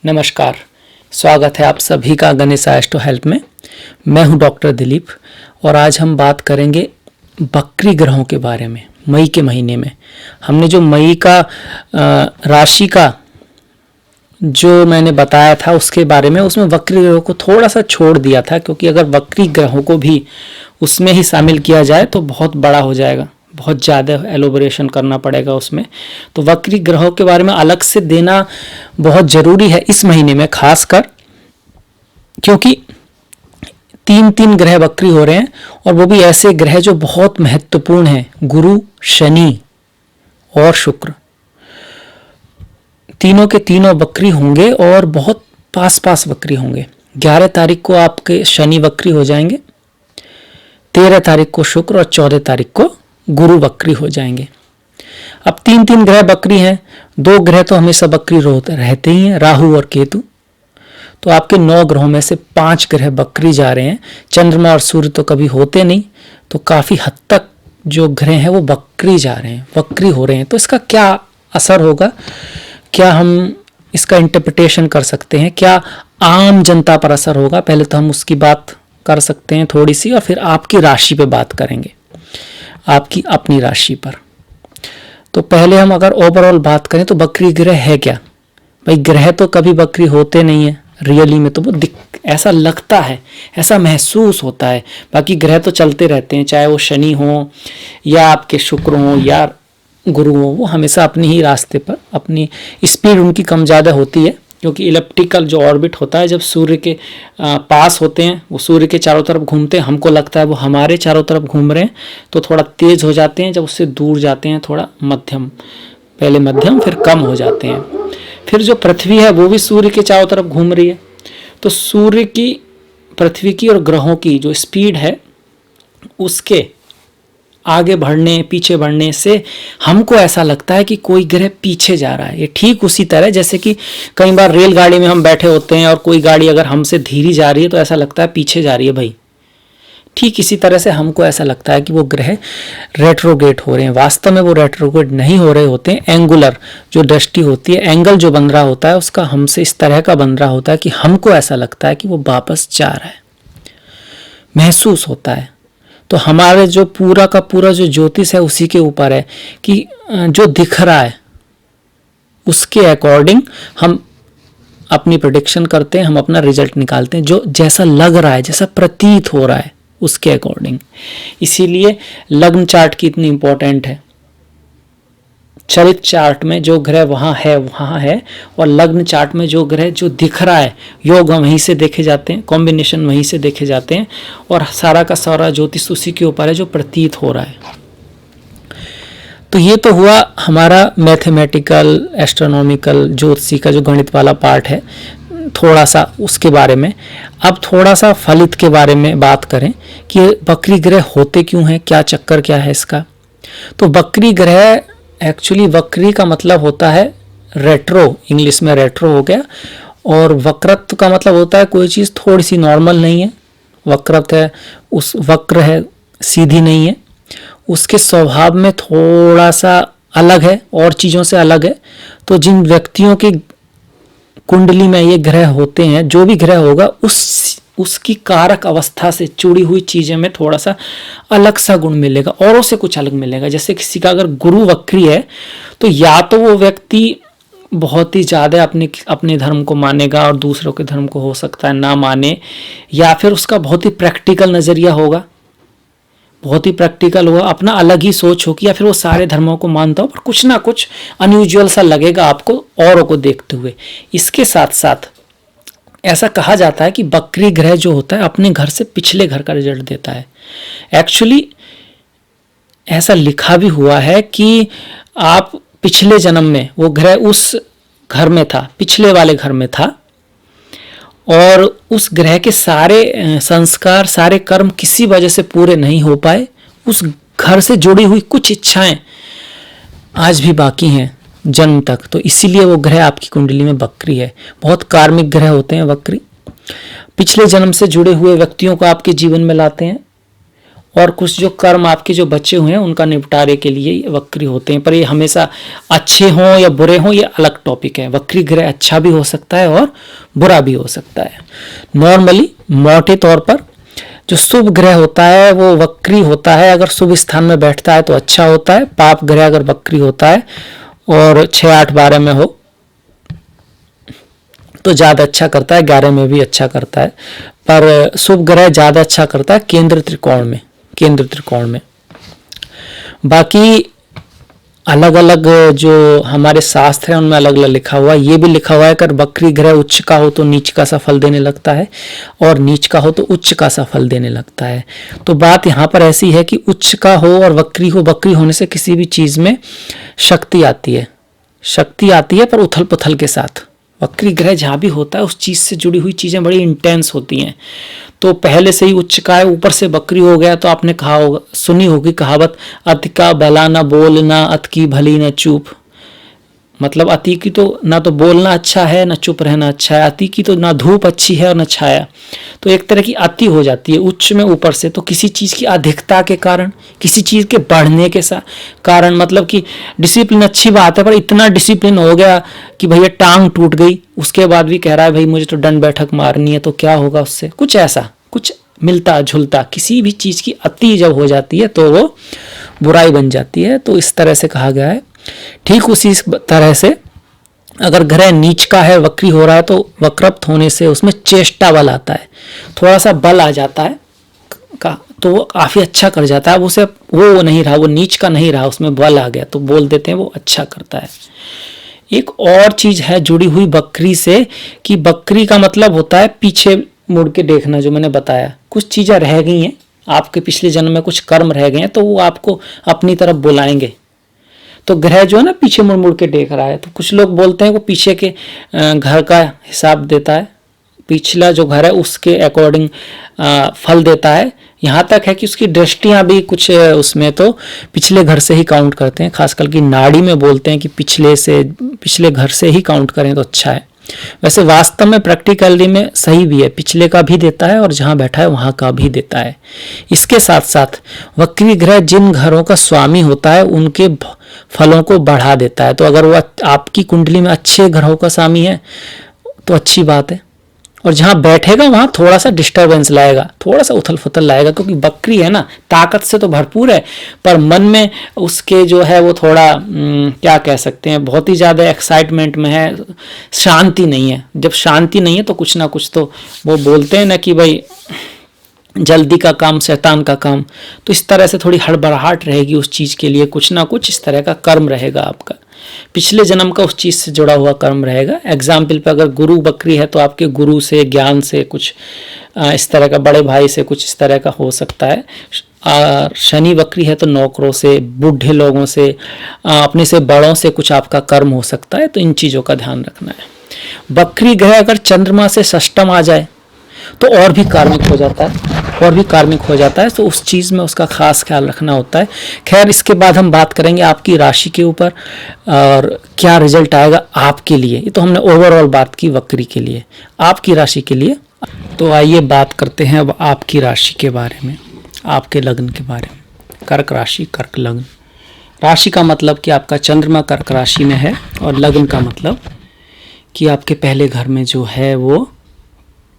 नमस्कार, स्वागत है आप सभी का गणेश एस्ट्रो हेल्प में। मैं हूं डॉक्टर दिलीप और आज हम बात करेंगे बकरी ग्रहों के बारे में। मई के महीने में हमने जो मई का राशि का जो मैंने बताया था उसके बारे में, उसमें वक्री ग्रहों को थोड़ा सा छोड़ दिया था, क्योंकि अगर वक्री ग्रहों को भी उसमें ही शामिल किया जाए तो बहुत बड़ा हो जाएगा, बहुत ज़्यादा एलोबरेशन करना पड़ेगा उसमें। तो वक्री ग्रहों के बारे में अलग से देना बहुत ज़रूरी है इस महीने में, खासकर क्योंकि तीन तीन ग्रह वक्री हो रहे हैं और वो भी ऐसे ग्रह जो बहुत महत्वपूर्ण हैं, गुरु, शनि और शुक्र। तीनों के तीनों वक्री होंगे और बहुत पास पास वक्री होंगे। 11 तारीख को आपके शनि वक्री हो जाएंगे, 13 तारीख को शुक्र और 14 तारीख को गुरु वक्री हो जाएंगे। अब तीन तीन ग्रह वक्री हैं, 2 ग्रह तो हमेशा वक्री रहते ही हैं, राहु और केतु। तो आपके 9 ग्रहों में से 5 ग्रह वक्री जा रहे हैं। चंद्रमा और सूर्य तो कभी होते नहीं, तो काफी हद तक जो ग्रह हैं वो वक्री जा रहे हैं, वक्री हो रहे हैं। तो इसका क्या असर होगा, क्या हम इसका इंटरप्रिटेशन कर सकते हैं, क्या आम जनता पर असर होगा, पहले तो हम उसकी बात कर सकते हैं थोड़ी सी, और फिर आपकी राशि पे बात करेंगे, आपकी अपनी राशि पर। तो पहले हम अगर ओवरऑल बात करें तो वक्री ग्रह है क्या। भाई ग्रह तो कभी वक्री होते नहीं है रियली में, तो वो ऐसा लगता है, ऐसा महसूस होता है। बाकी ग्रह तो चलते रहते हैं, चाहे वो शनि हो या आपके शुक्र हो या गुरु हो, वो हमेशा अपनी ही रास्ते पर, अपनी स्पीड उनकी कम ज़्यादा होती है, क्योंकि इलिप्टिकल जो ऑर्बिट होता है, जब सूर्य के पास होते हैं, वो सूर्य के चारों तरफ घूमते हैं, हमको लगता है वो हमारे चारों तरफ घूम रहे हैं, तो थोड़ा तेज हो जाते हैं। जब उससे दूर जाते हैं थोड़ा मध्यम, पहले मध्यम फिर कम हो जाते हैं। फिर जो पृथ्वी है वो भी सूर्य के चारों तरफ घूम रही है, तो सूर्य की, पृथ्वी की और ग्रहों की जो स्पीड है उसके आगे बढ़ने पीछे बढ़ने से हमको ऐसा लगता है कि कोई ग्रह पीछे जा रहा है। ये ठीक उसी तरह जैसे कि कई बार रेलगाड़ी में हम बैठे होते हैं और कोई गाड़ी अगर हमसे धीरे जा रही है तो ऐसा लगता है पीछे जा रही है भाई। ठीक इसी तरह से हमको ऐसा लगता है कि वो ग्रह रेट्रोग्रेड हो रहे हैं। वास्तव में वो रेट्रोग्रेड नहीं हो रहे होते हैं। एंगुलर जो दृष्टि होती है, एंगल जो बन रहा होता है उसका हमसे इस तरह का बन रहा होता है कि हमको ऐसा लगता है कि वो वापस जा रहा है, महसूस होता है। तो हमारे जो पूरा का पूरा जो ज्योतिष है उसी के ऊपर है कि जो दिख रहा है उसके अकॉर्डिंग हम अपनी प्रेडिक्शन करते हैं, हम अपना रिजल्ट निकालते हैं, जो जैसा लग रहा है, जैसा प्रतीत हो रहा है उसके अकॉर्डिंग। इसीलिए लग्न चार्ट की इतनी इंपॉर्टेंट है। चरित्र चार्ट में जो ग्रह वहाँ है, और लग्न चार्ट में जो ग्रह जो दिख रहा है, योग वहीं से देखे जाते हैं, कॉम्बिनेशन वहीं से देखे जाते हैं, और सारा का सारा ज्योतिष उसी के ऊपर है जो प्रतीत हो रहा है। तो ये तो हुआ हमारा मैथमेटिकल, एस्ट्रोनॉमिकल, ज्योतिषी का जो गणित वाला पार्ट है, थोड़ा सा उसके बारे में। अब थोड़ा सा फलित के बारे में बात करें कि वक्री ग्रह होते क्यों हैं, क्या चक्कर क्या है इसका। तो वक्री ग्रह, एक्चुअली वक्री का मतलब होता है रेट्रो, इंग्लिश में रेट्रो हो गया, और वक्रत्व का मतलब होता है कोई चीज़ थोड़ी सी नॉर्मल नहीं है, वक्रत्व है, उस वक्र है, सीधी नहीं है, उसके स्वभाव में थोड़ा सा अलग है, और चीज़ों से अलग है। तो जिन व्यक्तियों की कुंडली में ये ग्रह होते हैं, जो भी ग्रह होगा उसकी कारक अवस्था से जुड़ी हुई चीजें में थोड़ा सा अलग सा गुण मिलेगा, औरों से कुछ अलग मिलेगा। जैसे किसी का अगर गुरु वक्री है तो या तो वो व्यक्ति बहुत ही ज्यादा अपने धर्म को मानेगा और दूसरों के धर्म को हो सकता है ना माने, या फिर उसका बहुत ही प्रैक्टिकल नजरिया होगा, बहुत ही प्रैक्टिकल होगा, अपना अलग ही सोच होगी, या फिर वो सारे धर्मों को मानता हो पर कुछ ना कुछ अनयूजुअल सा लगेगा आपको औरों को देखते हुए। इसके साथ साथ ऐसा कहा जाता है कि वक्री ग्रह जो होता है अपने घर से पिछले घर का रिजल्ट देता है। एक्चुअली ऐसा लिखा भी हुआ है कि आप पिछले जन्म में वो ग्रह उस घर में था, पिछले वाले घर में था, और उस ग्रह के सारे संस्कार, सारे कर्म किसी वजह से पूरे नहीं हो पाए, उस घर से जुड़ी हुई कुछ इच्छाएं आज भी बाकी हैं जन्म तक। तो इसीलिए वो ग्रह आपकी कुंडली में वक्री है। बहुत कार्मिक ग्रह होते हैं वक्री, पिछले जन्म से जुड़े हुए व्यक्तियों को आपके जीवन में लाते हैं, और कुछ जो कर्म आपके जो बचे हुए हैं उनका निपटारे के लिए ये वक्री होते हैं। पर ये हमेशा अच्छे हों या बुरे हों ये अलग टॉपिक है। वक्री ग्रह अच्छा भी हो सकता है और बुरा भी हो सकता है। नॉर्मली मोटे तौर पर जो शुभ ग्रह होता है वो वक्री होता है। अगर शुभ स्थान में बैठता है तो अच्छा होता है। पाप ग्रह अगर वक्री होता है और 6, 8, 12 में हो तो ज़्यादा अच्छा करता है, 11 में भी अच्छा करता है। पर शुभ ग्रह ज़्यादा अच्छा करता है केंद्र त्रिकोण में, केंद्र त्रिकोण में। बाकी अलग अलग जो हमारे शास्त्र हैं उनमें अलग अलग लिखा हुआ है। ये भी लिखा हुआ है अगर वक्री ग्रह उच्च का हो तो नीच का सा फल देने लगता है और नीच का हो तो उच्च का सा फल देने लगता है। तो बात यहाँ पर ऐसी है कि उच्च का हो और वक्री हो, वक्री होने से किसी भी चीज़ में शक्ति आती है, शक्ति आती है पर उथल पुथल के साथ। वक्री ग्रह जहाँ भी होता है उस चीज़ से जुड़ी हुई चीज़ें बड़ी इंटेंस होती हैं। तो पहले से ही उच्च का है, ऊपर से वक्री हो गया तो आपने कहा होगा, सुनी होगी कहावत, अति का भला न बोलना, अत की भली न चुप। मतलब अति की तो ना तो बोलना अच्छा है ना चुप रहना अच्छा है, अति की तो ना धूप अच्छी है और ना छाया। तो एक तरह की अति हो जाती है उच्च में ऊपर से। तो किसी चीज़ की अधिकता के कारण, किसी चीज़ के बढ़ने के कारण, मतलब कि डिसिप्लिन अच्छी बात है पर इतना डिसिप्लिन हो गया कि भैया टांग टूट गई, उसके बाद भी कह रहा है भाई मुझे तो दंड बैठक मारनी है, तो क्या होगा उससे? कुछ ऐसा, कुछ मिलता जुलता किसी भी चीज़ की अति जब हो जाती है तो वो बुराई बन जाती है। तो इस तरह से कहा गया है। ठीक उसी तरह से अगर ग्रह नीच का है, वक्री हो रहा है, तो वक्रप्त होने से उसमें चेष्टा बल आता है, थोड़ा सा बल आ जाता है का, तो वो काफ़ी अच्छा कर जाता है। उसे वो नहीं रहा, वो नीच का नहीं रहा, उसमें बल आ गया तो बोल देते हैं वो अच्छा करता है। एक और चीज़ है जुड़ी हुई बकरी से कि बकरी का मतलब होता है पीछे मुड़ के देखना। जो मैंने बताया कुछ चीज़ें रह गई हैं आपके पिछले जन्म में, कुछ कर्म रह गए हैं तो वो आपको अपनी तरफ बुलाएंगे। तो ग्रह जो है ना पीछे मुड़ मुड़ के देख रहा है, तो कुछ लोग बोलते हैं वो पीछे के घर का हिसाब देता है, पिछला जो घर है उसके अकॉर्डिंग फल देता है। यहाँ तक है कि उसकी दृष्टियाँ भी कुछ उसमें तो पिछले घर से ही काउंट करते हैं। खासकर कि नाड़ी में बोलते हैं कि पिछले घर से ही काउंट करें तो अच्छा है। वैसे वास्तव में प्रैक्टिकली में सही भी है, पिछले का भी देता है और जहाँ बैठा है वहाँ का भी देता है। इसके साथ साथ वक्री ग्रह जिन घरों का स्वामी होता है उनके फलों को बढ़ा देता है। तो अगर वो आपकी कुंडली में अच्छे ग्रहों का स्वामी है तो अच्छी बात है, और जहाँ बैठेगा वहाँ थोड़ा सा डिस्टर्बेंस लाएगा, थोड़ा सा उथल फुथल लाएगा, क्योंकि बकरी है ना, ताकत से तो भरपूर है पर मन में उसके जो है वो थोड़ा क्या कह सकते हैं, बहुत ही ज़्यादा एक्साइटमेंट में है, शांति नहीं है। जब शांति नहीं है तो कुछ ना कुछ तो वो बोलते हैं ना कि भाई जल्दी का काम शैतान का काम। तो इस तरह से थोड़ी हड़बड़ाहट रहेगी उस चीज़ के लिए, कुछ ना कुछ इस तरह का कर्म रहेगा आपका, पिछले जन्म का उस चीज़ से जुड़ा हुआ कर्म रहेगा। एग्जाम्पल पे अगर गुरु बकरी है तो आपके गुरु से, ज्ञान से, कुछ इस तरह का, बड़े भाई से कुछ इस तरह का हो सकता है। शनि बकरी है तो नौकरों से, बूढ़े लोगों से, अपने से बड़ों से कुछ आपका कर्म हो सकता है। तो इन चीज़ों का ध्यान रखना है। बकरी ग्रह अगर चंद्रमा से षष्टम आ जाए तो और भी कार्मिक हो जाता है, और भी कार्मिक हो जाता है। तो उस चीज़ में उसका खास ख्याल रखना होता है। खैर इसके बाद हम बात करेंगे आपकी राशि के ऊपर और क्या रिजल्ट आएगा आपके लिए। ये तो हमने ओवरऑल बात की बकरी के लिए, आपकी राशि के लिए। तो आइए बात करते हैं अब आपकी राशि के बारे में, आपके लग्न के बारे में। कर्क राशि, कर्क लग्न। राशि का मतलब कि आपका चंद्रमा कर्क राशि में है, और लग्न का मतलब कि आपके पहले घर में जो है वो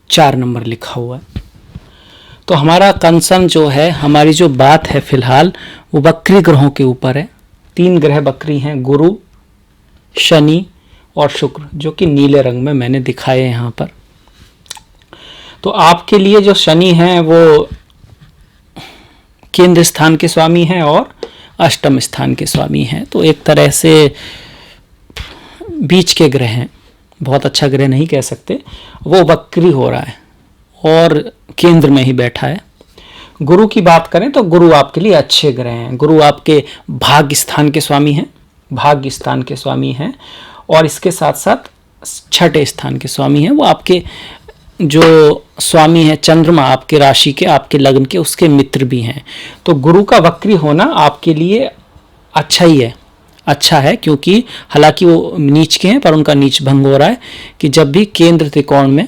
4 नंबर लिखा हुआ है। तो हमारा कंसर्न जो है, हमारी जो बात है फिलहाल वो बकरी ग्रहों के ऊपर है। 3 ग्रह बकरी हैं, गुरु, शनि और शुक्र, जो कि नीले रंग में मैंने दिखाए यहाँ पर। तो आपके लिए जो शनि हैं वो केंद्र स्थान के स्वामी हैं और अष्टम स्थान के स्वामी हैं। तो एक तरह से बीच के ग्रह हैं, बहुत अच्छा ग्रह नहीं कह सकते। वो बकरी हो रहा है और केंद्र में ही बैठा है। गुरु की बात करें तो गुरु आपके लिए अच्छे ग्रह हैं। गुरु आपके भाग्य स्थान के स्वामी हैं, भाग्य स्थान के स्वामी हैं, और इसके साथ साथ छठे स्थान के स्वामी हैं। वो आपके जो स्वामी है चंद्रमा, आपके राशि के, आपके लग्न के, उसके मित्र भी हैं। तो गुरु का वक्री होना आपके लिए अच्छा ही है, अच्छा है, क्योंकि हालांकि वो नीच के हैं पर उनका नीच भंग हो रहा है कि जब भी केंद्र त्रिकोण में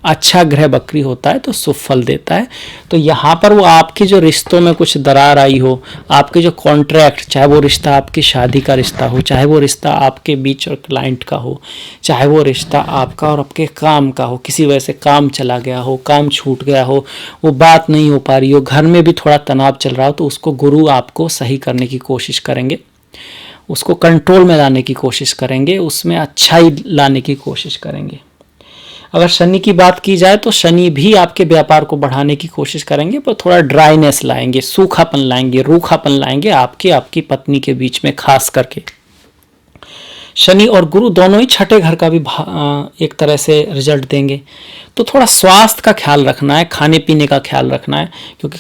अच्छा ग्रह वक्री होता है तो शुभ फल देता है। तो यहाँ पर वो आपके जो रिश्तों में कुछ दरार आई हो, आपके जो कॉन्ट्रैक्ट, चाहे वो रिश्ता आपकी शादी का रिश्ता हो, चाहे वो रिश्ता आपके बीच और क्लाइंट का हो, चाहे वो रिश्ता आपका और आपके काम का हो, किसी वजह से काम चला गया हो, काम छूट गया हो, वो बात नहीं हो पा रही हो, घर में भी थोड़ा तनाव चल रहा हो, तो उसको गुरु आपको सही करने की कोशिश करेंगे, उसको कंट्रोल में लाने की कोशिश करेंगे, उसमें अच्छाई लाने की कोशिश करेंगे। अगर शनि की बात की जाए तो शनि भी आपके व्यापार को बढ़ाने की कोशिश करेंगे, पर थोड़ा ड्राइनेस लाएंगे, सूखापन लाएंगे, रूखापन लाएंगे आपकी पत्नी के बीच में। खास करके शनि और गुरु दोनों ही छठे घर का भी एक तरह से रिजल्ट देंगे। तो थोड़ा स्वास्थ्य का ख्याल रखना है, खाने पीने का ख्याल रखना है, क्योंकि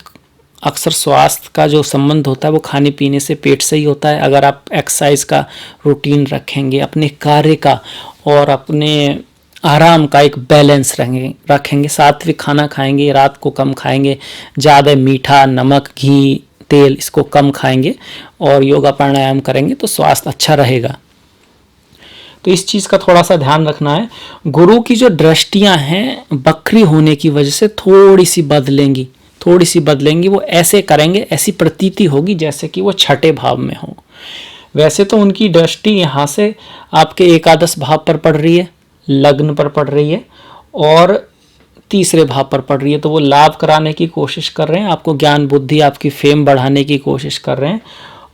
अक्सर स्वास्थ्य का जो संबंध होता है वो खाने पीने से, पेट से ही होता है। अगर आप एक्सरसाइज का रूटीन रखेंगे, अपने कार्य का और अपने आराम का एक बैलेंस रखेंगे, सात्विक खाना खाएंगे, रात को कम खाएंगे, ज़्यादा मीठा, नमक, घी, तेल इसको कम खाएंगे और योगा प्राणायाम करेंगे तो स्वास्थ्य अच्छा रहेगा। तो इस चीज़ का थोड़ा सा ध्यान रखना है। गुरु की जो दृष्टियां हैं वक्री होने की वजह से थोड़ी सी बदलेंगी, वो ऐसे करेंगे, ऐसी प्रतीति होगी जैसे कि वो छठे भाव में हो। वैसे तो उनकी दृष्टि यहाँ से आपके एकादश भाव पर पड़ रही है, लग्न पर पड़ रही है और तीसरे भाव पर पड़ रही है, तो वो लाभ कराने की कोशिश कर रहे हैं, आपको ज्ञान बुद्धि, आपकी फेम बढ़ाने की कोशिश कर रहे हैं।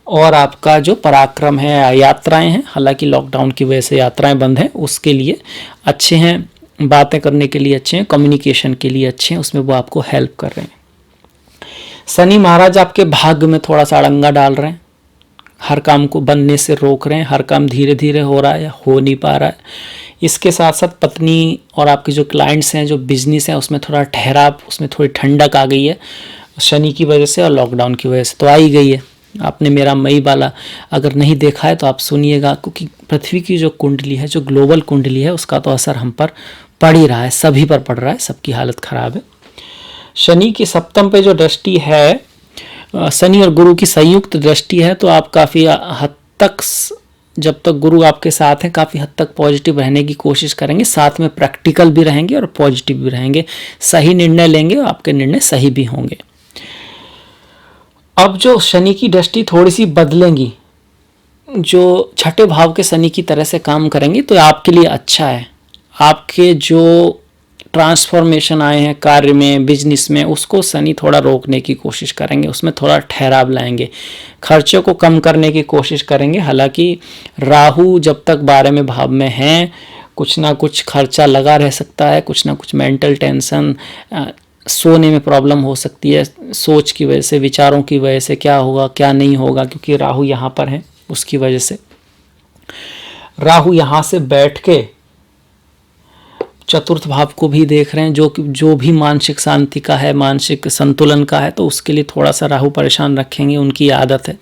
और आपका जो पराक्रम है, यात्राएं हैं, हालांकि लॉकडाउन की वजह से यात्राएं बंद हैं, उसके लिए अच्छे हैं, बातें करने के लिए अच्छे हैं, कम्युनिकेशन के लिए अच्छे हैं, उसमें वो आपको हेल्प कर रहे हैं। शनि महाराज आपके भाग्य में थोड़ा सा अड़ंगा डाल रहे हैं, हर काम को बनने से रोक रहे हैं, हर काम धीरे धीरे हो रहा है या हो नहीं पा रहा है। इसके साथ साथ पत्नी और आपके जो क्लाइंट्स हैं, जो बिजनेस हैं, उसमें थोड़ा ठहराव, उसमें थोड़ी ठंडक आ गई है शनि की वजह से और लॉकडाउन की वजह से तो आ ही गई है। आपने मेरा मई वाला अगर नहीं देखा है तो आप सुनिएगा, क्योंकि पृथ्वी की जो कुंडली है, जो ग्लोबल कुंडली है, उसका तो असर हम पर पड़ ही रहा है, सभी पर पड़ रहा है, सबकी हालत खराब है। शनि की सप्तम पे जो दृष्टि है, शनि और गुरु की संयुक्त दृष्टि है, तो आप काफ़ी हद तक, जब तक गुरु आपके साथ हैं, काफ़ी हद तक पॉजिटिव रहने की कोशिश करेंगे, साथ में प्रैक्टिकल भी रहेंगे और पॉजिटिव भी रहेंगे, सही निर्णय लेंगे और आपके निर्णय सही भी होंगे। अब जो शनि की दृष्टि थोड़ी सी बदलेंगी, जो छठे भाव के शनि की तरह से काम करेंगे, तो आपके लिए अच्छा है। आपके जो ट्रांसफॉर्मेशन आए हैं कार्य में, बिजनेस में, उसको शनि थोड़ा रोकने की कोशिश करेंगे, उसमें थोड़ा ठहराव लाएंगे, खर्चों को कम करने की कोशिश करेंगे। हालांकि राहु जब तक 12वें भाव में हैं, कुछ ना कुछ खर्चा लगा रह सकता है, कुछ ना कुछ मेंटल टेंशन, सोने में प्रॉब्लम हो सकती है, सोच की वजह से, विचारों की वजह से, क्या होगा क्या नहीं होगा, क्योंकि राहु यहाँ पर है, उसकी वजह से राहु यहाँ से बैठ के चतुर्थ भाव को भी देख रहे हैं, जो भी मानसिक शांति का है, मानसिक संतुलन का है, तो उसके लिए थोड़ा सा राहु परेशान रखेंगे, उनकी आदत है।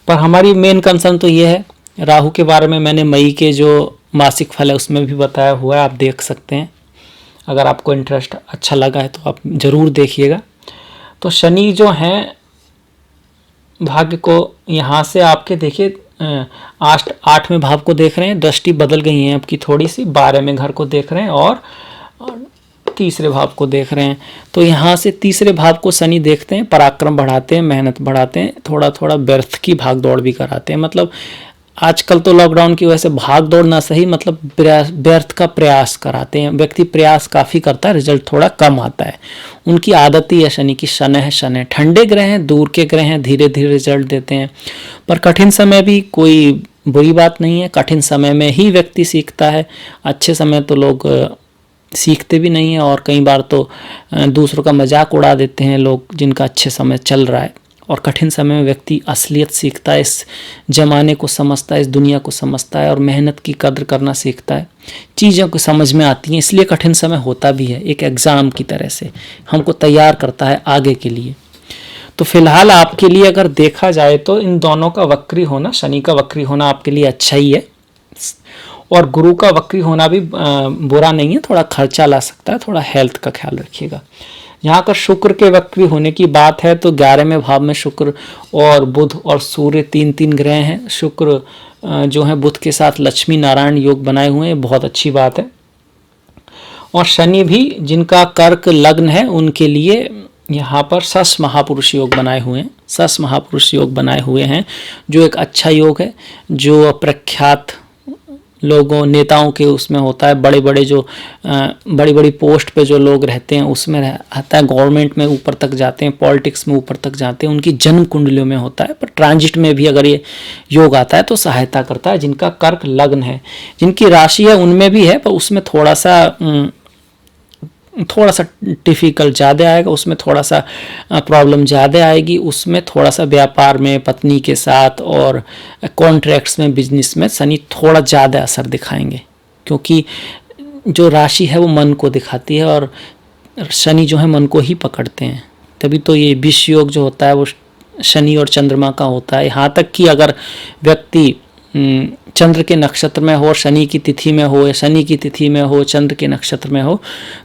पर हमारी मेन कंसर्न तो ये है, राहु के बारे में मैंने मई के जो मासिक फल है उसमें भी बताया हुआ है, आप देख सकते हैं। अगर आपको इंटरेस्ट अच्छा लगा है तो आप ज़रूर देखिएगा। तो शनि जो हैं भाग्य को यहाँ से आपके देखिए 8वें भाव को देख रहे हैं, दृष्टि बदल गई है आपकी थोड़ी सी, 12वें घर को देख रहे हैं और तीसरे भाव को देख रहे हैं। तो यहाँ से तीसरे भाव को शनि देखते हैं, पराक्रम बढ़ाते हैं, मेहनत बढ़ाते हैं, थोड़ा थोड़ा व्यर्थ की भाग दौड़ भी कराते हैं। मतलब आजकल तो लॉकडाउन की वजह से भाग दौड़ ना सही, मतलब व्यर्थ का प्रयास कराते हैं। व्यक्ति प्रयास काफ़ी करता है, रिजल्ट थोड़ा कम आता है, उनकी आदत ही है शनि की। शनि है, शनि ठंडे ग्रह हैं, दूर के ग्रह हैं, धीरे धीरे रिजल्ट देते हैं। पर कठिन समय भी कोई बुरी बात नहीं है, कठिन समय में ही व्यक्ति सीखता है, अच्छे समय तो लोग सीखते भी नहीं है और कई बार तो दूसरों का मजाक उड़ा देते हैं लोग, जिनका अच्छे समय चल रहा है। और कठिन समय में व्यक्ति असलियत सीखता है, इस जमाने को समझता है, इस दुनिया को समझता है और मेहनत की कद्र करना सीखता है, चीज़ों को समझ में आती हैं। इसलिए कठिन समय होता भी है, एक एग्ज़ाम की तरह से हमको तैयार करता है आगे के लिए। तो फिलहाल आपके लिए अगर देखा जाए तो इन दोनों का वक्री होना, शनि का वक्री होना आपके लिए अच्छा ही है, और गुरु का वक्री होना भी बुरा नहीं है, थोड़ा खर्चा ला सकता है, थोड़ा हेल्थ का ख्याल रखिएगा। यहाँ पर शुक्र के वक्री होने की बात है तो 11वें भाव में शुक्र और बुध और सूर्य तीन ग्रह हैं। शुक्र जो है बुध के साथ लक्ष्मी नारायण योग बनाए हुए हैं, बहुत अच्छी बात है। और शनि भी जिनका कर्क लग्न है उनके लिए यहाँ पर सस महापुरुष योग बनाए हुए हैं, सस महापुरुष योग बनाए हुए हैं, जो एक अच्छा योग है, जो प्रख्यात लोगों नेताओं के उसमें होता है, बड़े बड़े जो बड़ी बड़ी पोस्ट पे जो लोग रहते हैं उसमें रहता है, गवर्नमेंट में ऊपर तक जाते हैं, पॉलिटिक्स में ऊपर तक जाते हैं, उनकी जन्म कुंडलियों में होता है। पर ट्रांजिट में भी अगर ये योग आता है तो सहायता करता है। जिनका कर्क लग्न है, जिनकी राशि है उनमें भी है, पर उसमें थोड़ा सा डिफिकल्ट ज़्यादा आएगा, उसमें थोड़ा सा प्रॉब्लम ज़्यादा आएगी, उसमें थोड़ा सा व्यापार में पत्नी के साथ और कॉन्ट्रैक्ट्स में, बिजनेस में शनि थोड़ा ज़्यादा असर दिखाएंगे, क्योंकि जो राशि है वो मन को दिखाती है और शनि जो है मन को ही पकड़ते हैं। तभी तो ये विष योग जो होता है वो शनि और चंद्रमा का होता है। यहाँ तक कि अगर व्यक्ति चंद्र के नक्षत्र में हो, शनि की तिथि में हो, या शनि की तिथि में हो, चंद्र के नक्षत्र में हो,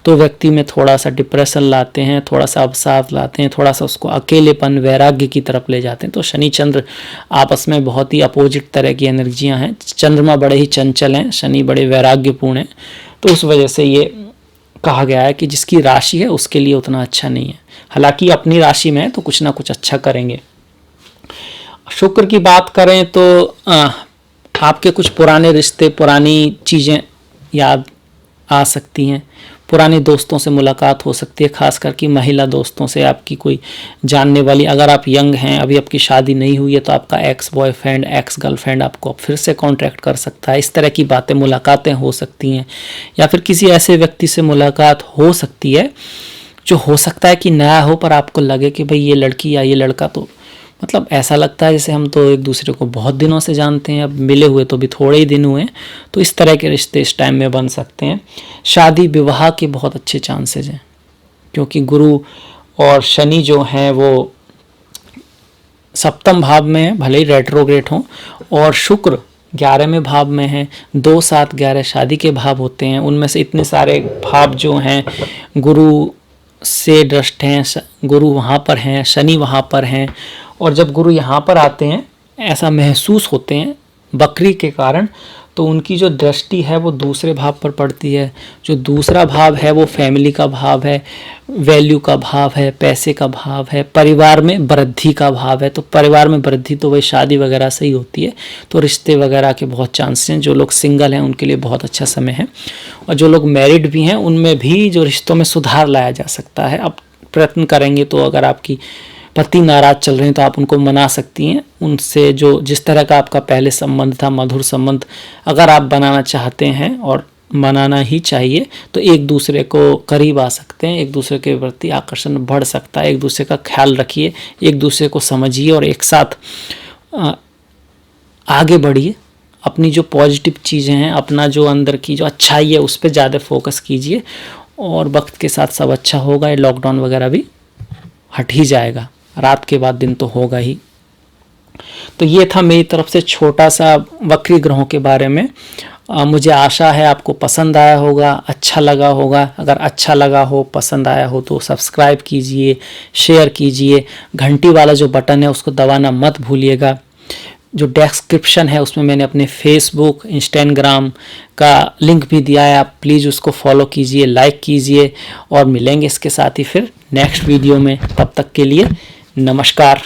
तो व्यक्ति में थोड़ा सा डिप्रेशन लाते हैं, थोड़ा सा अवसाद लाते हैं, थोड़ा सा उसको अकेलेपन, वैराग्य की तरफ ले जाते हैं। तो शनि चंद्र आपस में बहुत ही अपोजिट तरह की एनर्जियां हैं। चंद्रमा बड़े ही चंचल हैं, शनि बड़े वैराग्यपूर्ण हैं। तो उस वजह से ये कहा गया है कि जिसकी राशि है उसके लिए उतना अच्छा नहीं है। हालांकि अपनी राशि में है तो कुछ ना कुछ अच्छा करेंगे। शुक्र की बात करें तो आपके कुछ पुराने रिश्ते, पुरानी चीज़ें याद आ सकती हैं, पुराने दोस्तों से मुलाकात हो सकती है, खास करके महिला दोस्तों से, आपकी कोई जानने वाली। अगर आप यंग हैं, अभी आपकी शादी नहीं हुई है, तो आपका एक्स बॉयफ्रेंड, एक्स गर्लफ्रेंड आपको फिर से कांटेक्ट कर सकता है। इस तरह की बातें, मुलाकातें हो सकती हैं, या फिर किसी ऐसे व्यक्ति से मुलाकात हो सकती है जो हो सकता है कि नया हो, पर आपको लगे कि भाई ये लड़की या ये लड़का तो मतलब ऐसा लगता है जैसे हम तो एक दूसरे को बहुत दिनों से जानते हैं, अब मिले हुए तो भी थोड़े ही दिन हुए हैं। तो इस तरह के रिश्ते इस टाइम में बन सकते हैं। शादी विवाह के बहुत अच्छे चांसेज हैं, क्योंकि गुरु और शनि जो हैं वो सप्तम भाव में है, भले ही रेट्रोग्रेड हों, और शुक्र 11वें भाव में है। 2, 7, 11 शादी के भाव होते हैं। उनमें से इतने सारे भाव जो हैं गुरु से दृष्ट हैं, गुरु वहाँ पर हैं, शनि वहाँ पर हैं। और जब गुरु यहाँ पर आते हैं, ऐसा महसूस होते हैं वक्री के कारण, तो उनकी जो दृष्टि है वो दूसरे भाव पर पड़ती है। जो दूसरा भाव है वो फैमिली का भाव है, वैल्यू का भाव है, पैसे का भाव है, परिवार में वृद्धि का भाव है। तो परिवार में वृद्धि तो वही शादी वगैरह से ही होती है। तो रिश्ते वगैरह के बहुत चांसेस हैं। जो लोग सिंगल हैं उनके लिए बहुत अच्छा समय है, और जो लोग मैरिड भी हैं उनमें भी जो रिश्तों में सुधार लाया जा सकता है। अब प्रयत्न करेंगे तो अगर आपकी पति नाराज चल रहे हैं तो आप उनको मना सकती हैं। उनसे जो जिस तरह का आपका पहले संबंध था, मधुर संबंध, अगर आप बनाना चाहते हैं, और मनाना ही चाहिए, तो एक दूसरे को करीब आ सकते हैं, एक दूसरे के प्रति आकर्षण बढ़ सकता है। एक दूसरे का ख्याल रखिए, एक दूसरे को समझिए और एक साथ आगे बढ़िए। अपनी जो पॉजिटिव चीज़ें हैं, अपना जो अंदर की जो अच्छाई है उस पर ज़्यादा फोकस कीजिए, और वक्त के साथ सब अच्छा होगा। ये लॉकडाउन वगैरह भी हट ही जाएगा, रात के बाद दिन तो होगा ही। तो ये था मेरी तरफ से छोटा सा वक्री ग्रहों के बारे में। मुझे आशा है आपको पसंद आया होगा, अच्छा लगा होगा। अगर अच्छा लगा हो, पसंद आया हो तो सब्सक्राइब कीजिए, शेयर कीजिए। घंटी वाला जो बटन है उसको दबाना मत भूलिएगा। जो डिस्क्रिप्शन है उसमें मैंने अपने फेसबुक, इंस्टाग्राम का लिंक भी दिया है, आप प्लीज़ उसको फॉलो कीजिए, लाइक कीजिए। और मिलेंगे इसके साथ ही फिर नेक्स्ट वीडियो में। तब तक के लिए नमस्कार।